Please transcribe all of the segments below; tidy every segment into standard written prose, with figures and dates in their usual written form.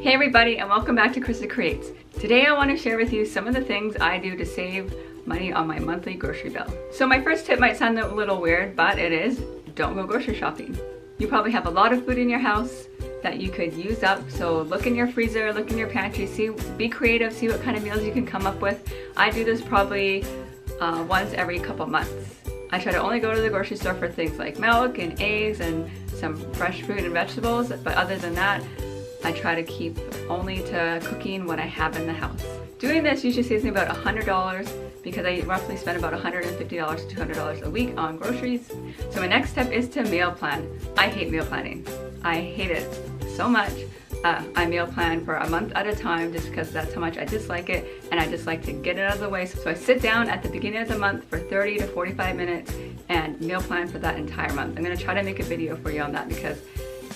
Hey everybody, and welcome back to Krista Creates. Today I want to share with you some of the things I do to save money on my monthly grocery bill. So my first tip might sound a little weird, but it is, don't go grocery shopping. You probably have a lot of food in your house that you could use up, so look in your freezer, look in your pantry, be creative, see what kind of meals you can come up with. I do this probably once every couple months. I try to only go to the grocery store for things like milk and eggs and some fresh fruit and vegetables, but other than that, I try to keep only to cooking what I have in the house. Doing this usually saves me about $100 because I roughly spend about $150 to $200 a week on groceries. So my next step is to meal plan. I hate meal planning. I hate it so much. I meal plan for a month at a time just because that's how much I dislike it, and I just like to get it out of the way. So I sit down at the beginning of the month for 30 to 45 minutes and meal plan for that entire month. I'm gonna try to make a video for you on that because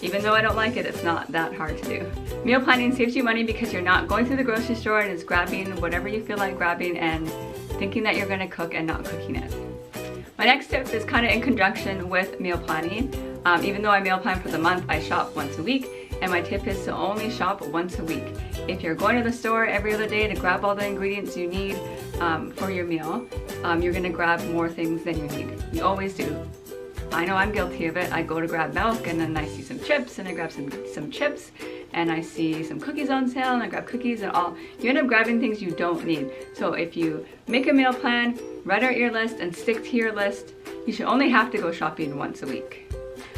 even though I don't like it, it's not that hard to do. Meal planning saves you money because you're not going through the grocery store and just grabbing whatever you feel like grabbing and thinking that you're gonna cook and not cooking it. My next tip is kind of in conjunction with meal planning. Even though I meal plan for the month, I shop once a week, and my tip is to only shop once a week. If you're going to the store every other day to grab all the ingredients you need for your meal, you're gonna grab more things than you need. You always do. I know I'm guilty of it. I go to grab milk and then I see some chips and I grab some chips, and I see some cookies on sale and I grab cookies and all. You end up grabbing things you don't need. So if you make a meal plan, write out your list and stick to your list, you should only have to go shopping once a week.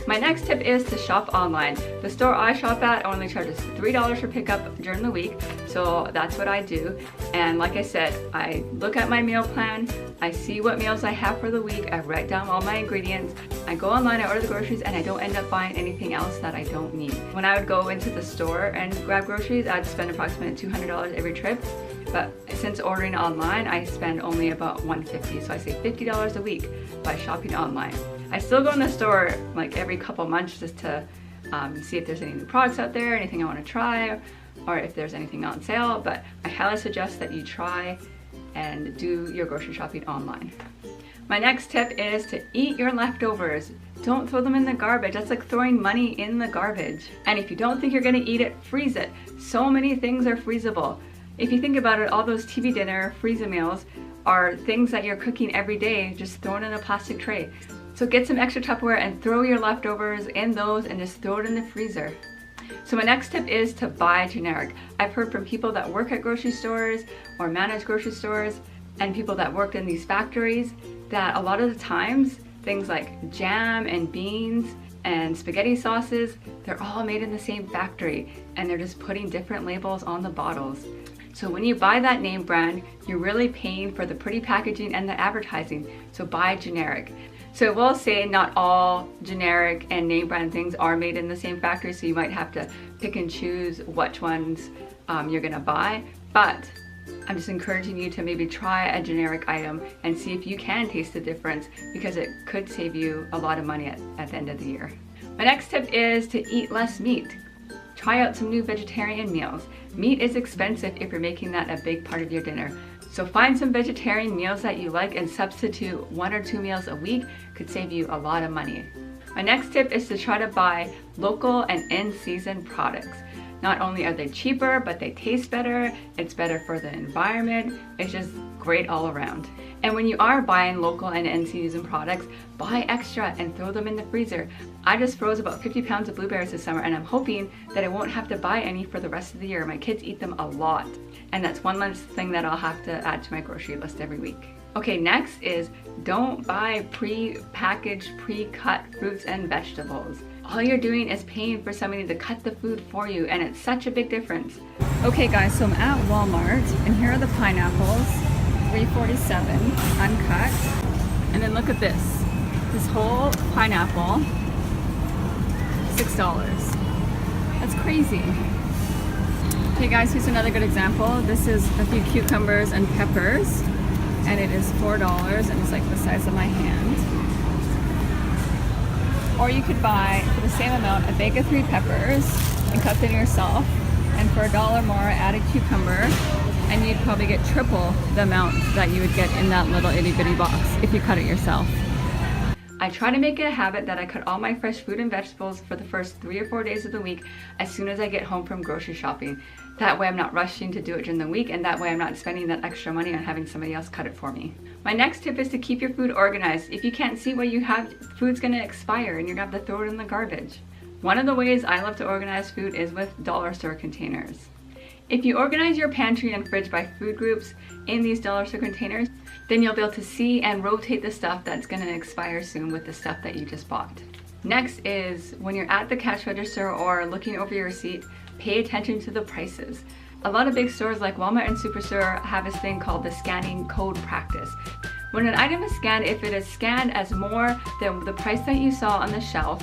My next tip is to shop online. The store I shop at only charges $3 for pickup during the week, so that's what I do. And like I said, I look at my meal plan, I see what meals I have for the week, I write down all my ingredients, I go online, I order the groceries, and I don't end up buying anything else that I don't need. When I would go into the store and grab groceries, I'd spend approximately $200 every trip. But since ordering online, I spend only about $150, so I save $50 a week by shopping online. I still go in the store like every couple months just to see if there's any new products out there, anything I want to try, or if there's anything on sale, but I highly suggest that you try and do your grocery shopping online. My next tip is to eat your leftovers. Don't throw them in the garbage. That's like throwing money in the garbage. And if you don't think you're gonna eat it, freeze it. So many things are freezable. If you think about it, all those TV dinner freezer meals are things that you're cooking every day, just thrown in a plastic tray. So get some extra Tupperware and throw your leftovers in those and just throw it in the freezer. So my next tip is to buy generic. I've heard from people that work at grocery stores or manage grocery stores and people that worked in these factories that a lot of the times things like jam and beans and spaghetti sauces, they're all made in the same factory and they're just putting different labels on the bottles. So when you buy that name brand, you're really paying for the pretty packaging and the advertising, so buy generic. So I will say not all generic and name brand things are made in the same factory, so you might have to pick and choose which ones you're gonna buy, but I'm just encouraging you to maybe try a generic item and see if you can taste the difference, because it could save you a lot of money at the end of the year. My next tip is to eat less meat. Try out some new vegetarian meals. Meat is expensive if you're making that a big part of your dinner. So find some vegetarian meals that you like and substitute 1 or 2 meals a week. Could save you a lot of money. My next tip is to try to buy local and in-season products. Not only are they cheaper, but they taste better, it's better for the environment, it's just great all around. And when you are buying local and in-season products, buy extra and throw them in the freezer. I just froze about 50 pounds of blueberries this summer, and I'm hoping that I won't have to buy any for the rest of the year. My kids eat them a lot, and that's one less thing that I'll have to add to my grocery list every week. Okay, next is don't buy pre-packaged, pre-cut fruits and vegetables. All you're doing is paying for somebody to cut the food for you, and it's such a big difference. Okay guys, so I'm at Walmart, and here are the pineapples, $3.47, uncut. And then look at this whole pineapple, $6. That's crazy. Okay guys, here's another good example. This is a few cucumbers and peppers, and it is $4, and it's like the size of my hand. Or you could buy, for the same amount, a bag of 3 peppers and cut them yourself, and for $1 more, add a cucumber, and you'd probably get triple the amount that you would get in that little itty bitty box if you cut it yourself. I try to make it a habit that I cut all my fresh fruit and vegetables for the first 3 or 4 days of the week as soon as I get home from grocery shopping. That way I'm not rushing to do it during the week, and that way I'm not spending that extra money on having somebody else cut it for me. My next tip is to keep your food organized. If you can't see what you have, food's gonna expire and you're gonna have to throw it in the garbage. One of the ways I love to organize food is with dollar store containers. If you organize your pantry and fridge by food groups in these dollar store containers, then you'll be able to see and rotate the stuff that's gonna expire soon with the stuff that you just bought. Next is when you're at the cash register or looking over your receipt, pay attention to the prices. A lot of big stores like Walmart and Superstore have this thing called the scanning code practice. When an item is scanned, if it is scanned as more than the price that you saw on the shelf,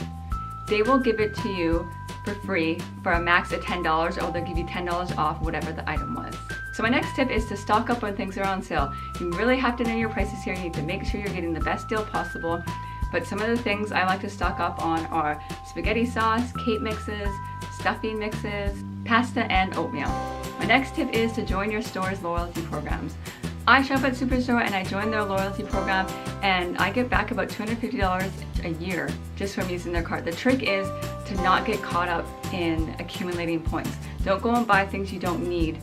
they will give it to you for free for a max of $10, or they'll give you $10 off whatever the item was. So my next tip is to stock up when things are on sale. You really have to know your prices here. You need to make sure you're getting the best deal possible. But some of the things I like to stock up on are spaghetti sauce, cake mixes, stuffing mixes, pasta, and oatmeal. My next tip is to join your store's loyalty programs. I shop at Superstore and I joined their loyalty program, and I get back about $250 a year just from using their card. The trick is to not get caught up in accumulating points. Don't go and buy things you don't need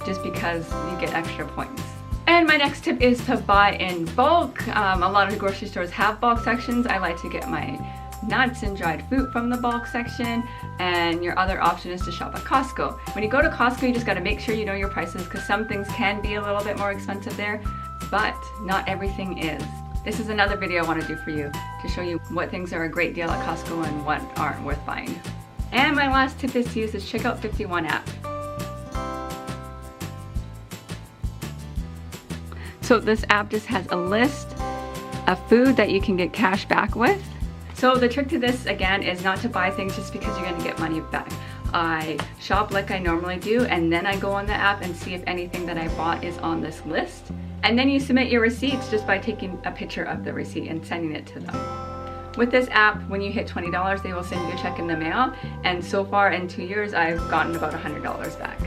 just because you get extra points. And my next tip is to buy in bulk. A lot of grocery stores have bulk sections. I like to get my nuts and dried fruit from the bulk section, and your other option is to shop at Costco. When you go to Costco, you just got to make sure you know your prices, because some things can be a little bit more expensive there, but not everything is. This is another video I want to do for you to show you what things are a great deal at Costco and what aren't worth buying. And my last tip is to use the Checkout 51 app. So this app just has a list of food that you can get cash back with. So the trick to this, again, is not to buy things just because you're going to get money back. I shop like I normally do, and then I go on the app and see if anything that I bought is on this list. And then you submit your receipts just by taking a picture of the receipt and sending it to them. With this app, when you hit $20, they will send you a check in the mail. And so far in 2 years, I've gotten about $100 back.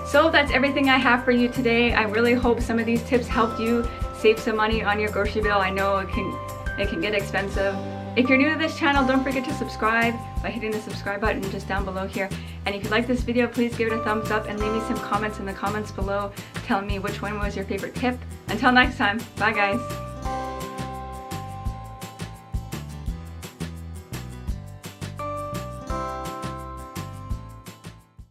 So that's everything I have for you today. I really hope some of these tips helped you save some money on your grocery bill. I know it can get expensive. If you're new to this channel, don't forget to subscribe by hitting the subscribe button just down below here. And if you like this video, please give it a thumbs up and leave me some comments in the comments below telling me which one was your favorite tip. Until next time, bye guys.